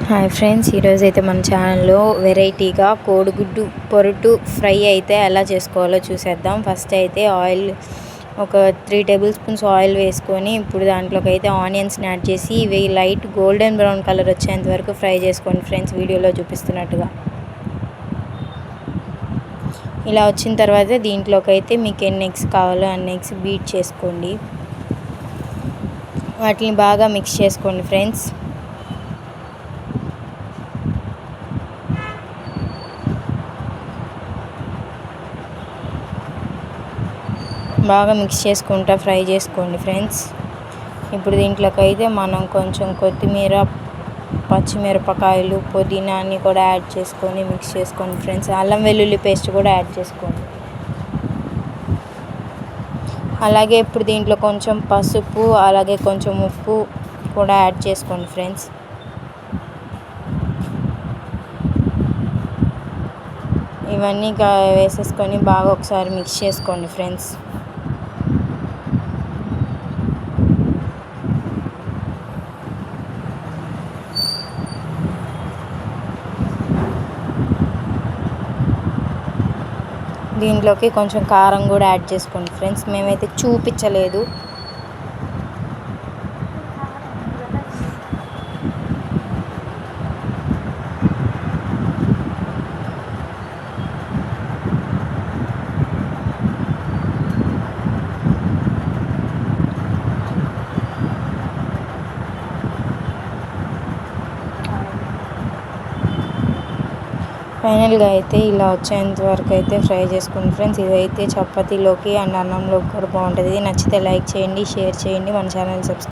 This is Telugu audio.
హాయ్ ఫ్రెండ్స్, ఈరోజు అయితే మన ఛానల్లో వెరైటీగా కోడిగుడ్డు పొరుటు ఫ్రై అయితే ఎలా చేసుకోవాలో చూసేద్దాం. ఫస్ట్ అయితే ఆయిల్ ఒక 3 టేబుల్ స్పూన్స్ ఆయిల్ వేసుకొని ఇప్పుడు దాంట్లోకి అయితే ఆనియన్స్ని యాడ్ చేసి ఇవి లైట్ గోల్డెన్ బ్రౌన్ కలర్ వచ్చేంత వరకు ఫ్రై చేసుకోండి ఫ్రెండ్స్, వీడియోలో చూపిస్తున్నట్టుగా. ఇలా వచ్చిన తర్వాత దీంట్లోకి అయితే మీకు ఎన్ని ఎగ్స్ కావాలో అన్ని ఎగ్స్ బీట్ చేసుకోండి. వాటిని బాగా మిక్స్ చేసుకోండి ఫ్రెండ్స్. బాగా మిక్స్ చేసుకుంటా ఫ్రై చేసుకోండి ఫ్రెండ్స్. ఇప్పుడు దీంట్లోకి అయితే మనం కొంచెం కొత్తిమీర, పచ్చిమిరపకాయలు, పుదీనా అన్నీ కూడా యాడ్ చేసుకొని మిక్స్ చేసుకోండి ఫ్రెండ్స్. అల్లం వెల్లుల్లి పేస్ట్ కూడా యాడ్ చేసుకోండి. అలాగే ఇప్పుడు దీంట్లో కొంచెం పసుపు, అలాగే కొంచెం ఉప్పు కూడా యాడ్ చేసుకోండి ఫ్రెండ్స్. ఇవన్నీ వేసేసుకొని బాగా ఒకసారి మిక్స్ చేసుకోండి ఫ్రెండ్స్. దీంట్లోకి కొంచెం కారం కూడా యాడ్ చేసుకోండి ఫ్రెండ్స్. మేమైతే చూపించలేదు. ఫైనల్గా అయితే ఇలా వచ్చేంత వరకు అయితే ఫ్రై చేసుకోండి ఫ్రెండ్స్. ఇదైతే చపాతీలోకి అండ్ అన్నంలోకి కూడా బాగుంటుంది. నచ్చితే లైక్ చేయండి, షేర్ చేయండి, మన ఛానల్ సబ్స్క్రైబ్